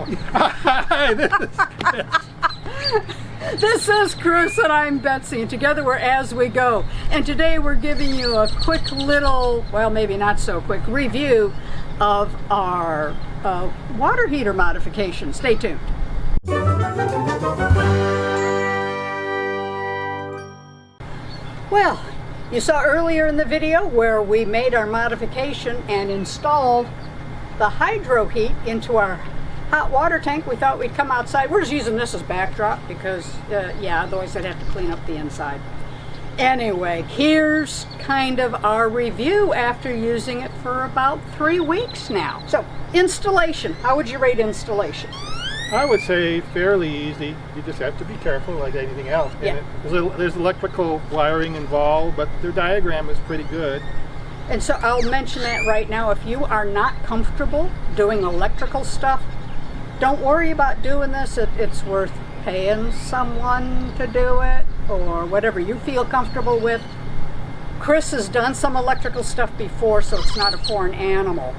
Hi, this is Chris. This is Chris and I'm Betsy, and together we're As We Go. And today we're giving you a quick little, well, maybe not so quick, review of our water heater modification. Stay tuned. Well, you saw earlier in the video where we made our modification and installed the hydro heat into our hot water tank. We thought we'd come outside. We're just using this as backdrop because, yeah, otherwise I'd have to clean up the inside. Anyway, here's kind of our review after using it for about 3 weeks now. So, installation. How would you rate installation? I would say fairly easy. You just have to be careful like anything else. Yeah. There's electrical wiring involved, but their diagram is pretty good. And so I'll mention that right now. If you are not comfortable doing electrical stuff, don't worry about doing this. It's worth paying someone to do it or whatever you feel comfortable with. Chris has done some electrical stuff before, so it's not a foreign animal.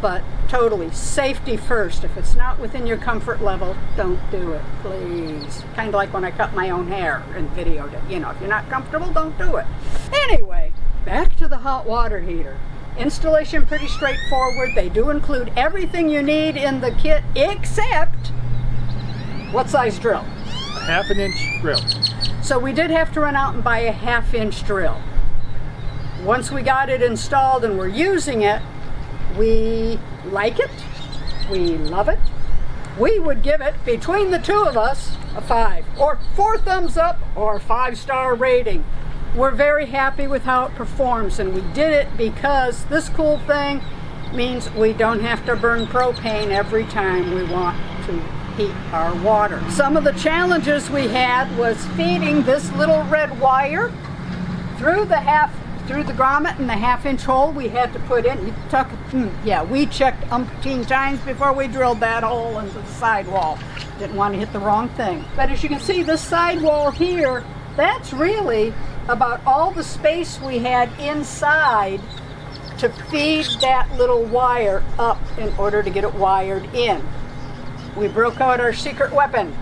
But totally, safety first. If it's not within your comfort level, don't do it, please. Kind of like when I cut my own hair and videoed it. You know, if you're not comfortable, don't do it. Anyway, back to the hot water heater. Installation pretty straightforward. They do include everything you need in the kit except what size drill? A 1/2 inch drill. So we did have to run out and buy a 1/2 inch drill. Once we got it installed and we're using it, we like it, we love it. We would give it, between the two of us, a 5 or 4 thumbs up or 5-star rating. We're very happy with how it performs, and we did it because this cool thing means we don't have to burn propane every time we want to heat our water. Some of the challenges we had was feeding this little red wire through the grommet and the 1/2 inch hole we had to put in. We checked umpteen times before we drilled that hole into the sidewall. Didn't want to hit the wrong thing. But as you can see, this sidewall here, that's really about all the space we had inside to feed that little wire up in order to get it wired in. We broke out our secret weapon,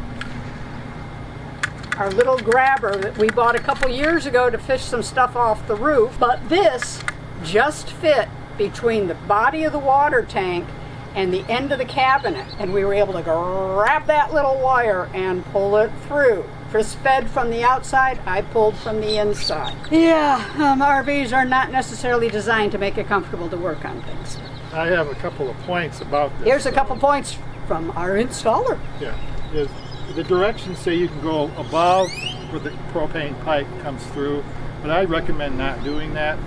our little grabber that we bought a couple years ago to fish some stuff off the roof. But this just fit between the body of the water tank and the end of the cabinet, and we were able to grab that little wire and pull it through. Chris fed from the outside, I pulled from the inside. Yeah, RVs are not necessarily designed to make it comfortable to work on things. I have a couple of points about this. Here's a couple points from our installer. Yeah. The directions say you can go above where the propane pipe comes through, but I recommend not doing that.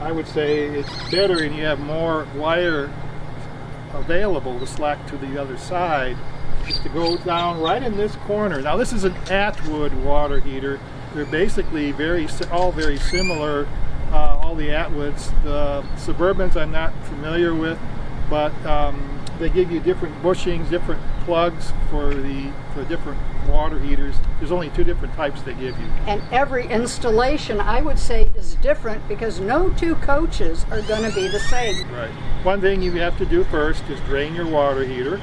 I would say it's better and you have more wire available to slack to the other side, is to go down right in this corner. Now this is an Atwood water heater. They're basically all very similar, all the Atwoods. The Suburbans I'm not familiar with, but they give you different bushings, different plugs for different water heaters. There's only 2 different types they give you. And every installation, I would say, is different because no 2 coaches are going to be the same. Right. One thing you have to do first is drain your water heater.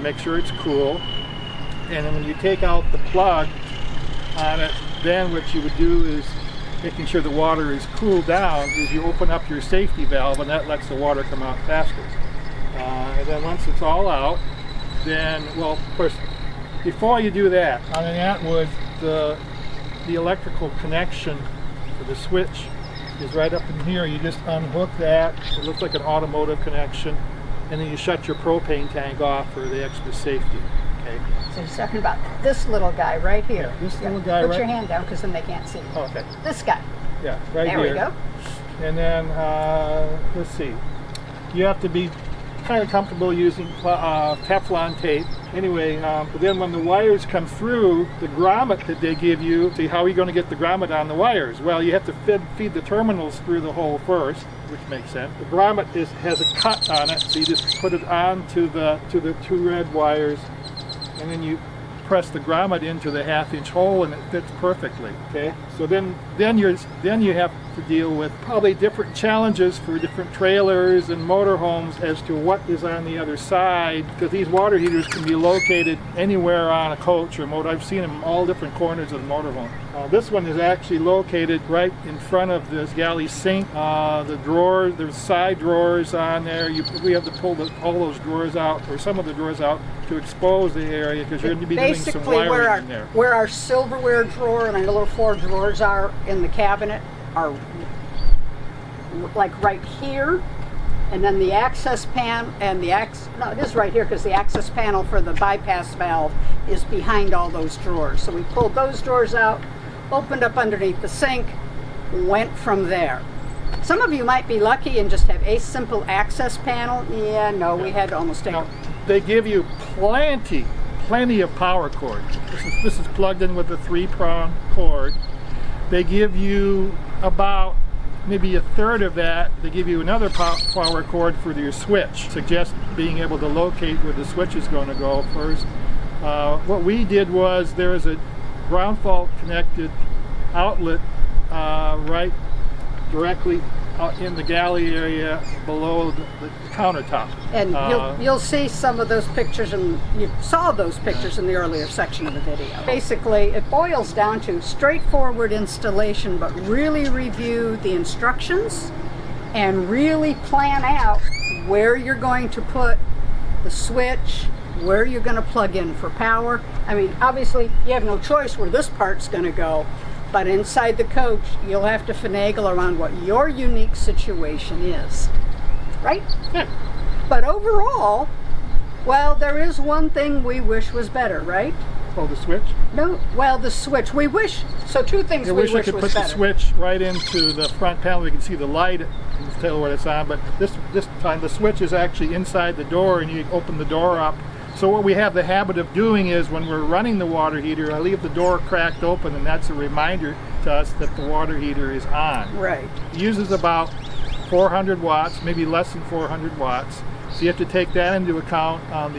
Make sure it's cool. And then when you take out the plug on it, then what you would do is making sure the water is cooled down is you open up your safety valve, and that lets the water come out faster. And then once it's all out, then, well, of course, before you do that, on an Atwood, the electrical connection for the switch is right up in here. You just unhook that. It looks like an automotive connection, and then you shut your propane tank off for the extra safety. Okay. So he's talking about this little guy right here. Yeah, this little guy Put right. your hand down because then they can't see. Oh, okay. This guy. Yeah, right there here. There we go. And then let's see. You have to be kind of comfortable using Teflon tape. Anyway, but then when the wires come through, the grommet that they give you, see, how are you going to get the grommet on the wires? Well, you have to feed the terminals through the hole first, which makes sense. The grommet has a cut on it, so you just put it on to the 2 red wires, and then you press the grommet into the 1/2 inch hole, and it fits perfectly. Okay, so then you have to deal with probably different challenges for different trailers and motorhomes as to what is on the other side, because these water heaters can be located anywhere on a coach or motor. I've seen them in all different corners of the motorhome. This one is actually located right in front of this galley sink. The drawers, there's side drawers on there. We have to pull all those drawers out, or some of the drawers out, to expose the area, because you're going to be doing some wiring in there. Where our silverware drawer and our little 4 drawers are in the cabinet are like right here, and then the access pan and no, it is right here, because the access panel for the bypass valve is behind all those drawers. So we pulled those drawers out, opened up underneath the sink, went from there. Some of you might be lucky and just have a simple access panel. Yeah, no, we had to almost take. They give you plenty of power cord. This is plugged in with a 3-prong cord. They give you about maybe a third of that. They give you another power cord for your switch. Suggest being able to locate where the switch is going to go first. What we did was there is a ground fault connected outlet right directly out in the galley area below the countertop. And you'll see some of those pictures, and you saw those pictures in the earlier section of the video. Basically, it boils down to straightforward installation, but really review the instructions and really plan out where you're going to put the switch, where you're going to plug in for power. I mean, obviously, you have no choice where this part's going to go. But inside the coach, you'll have to finagle around what your unique situation is, right? Yeah. But overall, well, there is one thing we wish was better, right? Oh, the switch? No, well, the switch. We wish, so 2 things we wish was better. I wish I could put the switch right into the front panel. You can see the light and tell where it's on, but this time the switch is actually inside the door, and you open the door up. So what we have the habit of doing is when we're running the water heater, I leave the door cracked open, and that's a reminder to us that the water heater is on. Right. It uses about 400 watts, maybe less than 400 watts. So you have to take that into account on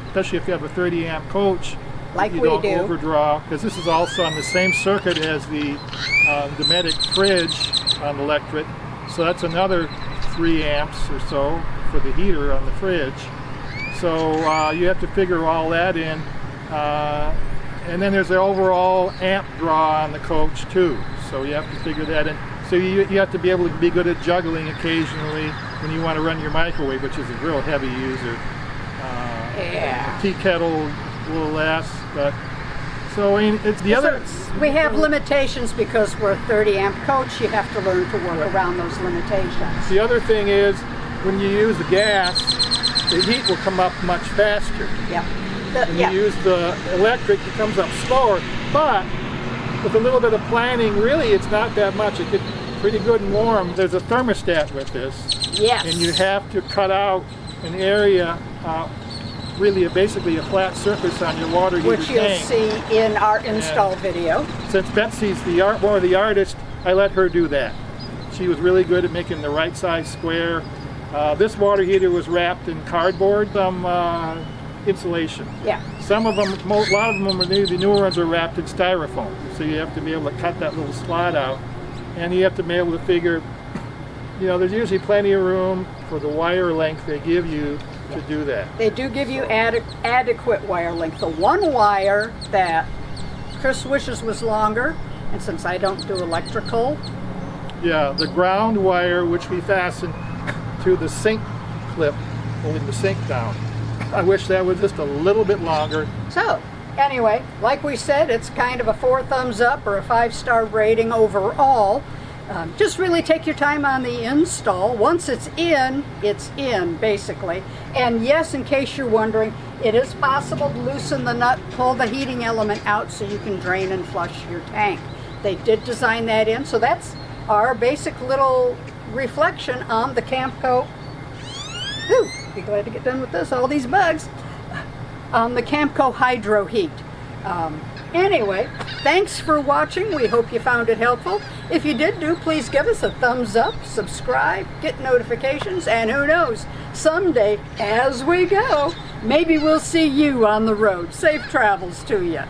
especially if you have a 30 amp coach. Like you we don't do. Overdraw, because this is also on the same circuit as the Dometic fridge on electric. So that's another 3 amps or so for the heater on the fridge. So you have to figure all that in, and then there's the overall amp draw on the coach too. So you have to figure that in. So you have to be able to be good at juggling occasionally when you want to run your microwave, which is a real heavy user. Yeah. Tea kettle will last, but so I mean, it's the other. We have limitations because we're a 30 amp coach. You have to learn to work around those limitations. The other thing is when you use the gas, the heat will come up much faster. Yeah. When you use the electric, it comes up slower, but with a little bit of planning, really it's not that much. It gets pretty good and warm. There's a thermostat with this. Yes. And you have to cut out an area, really basically a flat surface on your water heater which you'll see in our install video. Since Betsy's one of the artists, I let her do that. She was really good at making the right size square. This water heater was wrapped in cardboard, some insulation. Yeah. Some of them, a lot of them, the newer ones are wrapped in styrofoam. So you have to be able to cut that little slot out. And you have to be able to figure, there's usually plenty of room for the wire length they give you to do that. They do give you adequate wire length. The one wire that Chris wishes was longer, and since I don't do electrical. Yeah, the ground wire, which we fasten to the sink clip, holding the sink down. I wish that was just a little bit longer. So, anyway, like we said, it's kind of a 4 thumbs up or a 5-star rating overall. Just really take your time on the install. Once it's in, basically. And yes, in case you're wondering, it is possible to loosen the nut, pull the heating element out so you can drain and flush your tank. They did design that in, so that's our basic little reflection on the Camco. Ooh, be glad to get done with this, all these bugs. On the Camco Hydro Heat. Anyway, thanks for watching. We hope you found it helpful. If you did, please give us a thumbs up, subscribe, get notifications, and who knows, someday, as we go, maybe we'll see you on the road. Safe travels to you.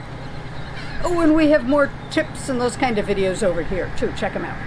Oh, and we have more tips and those kind of videos over here, too. Check them out.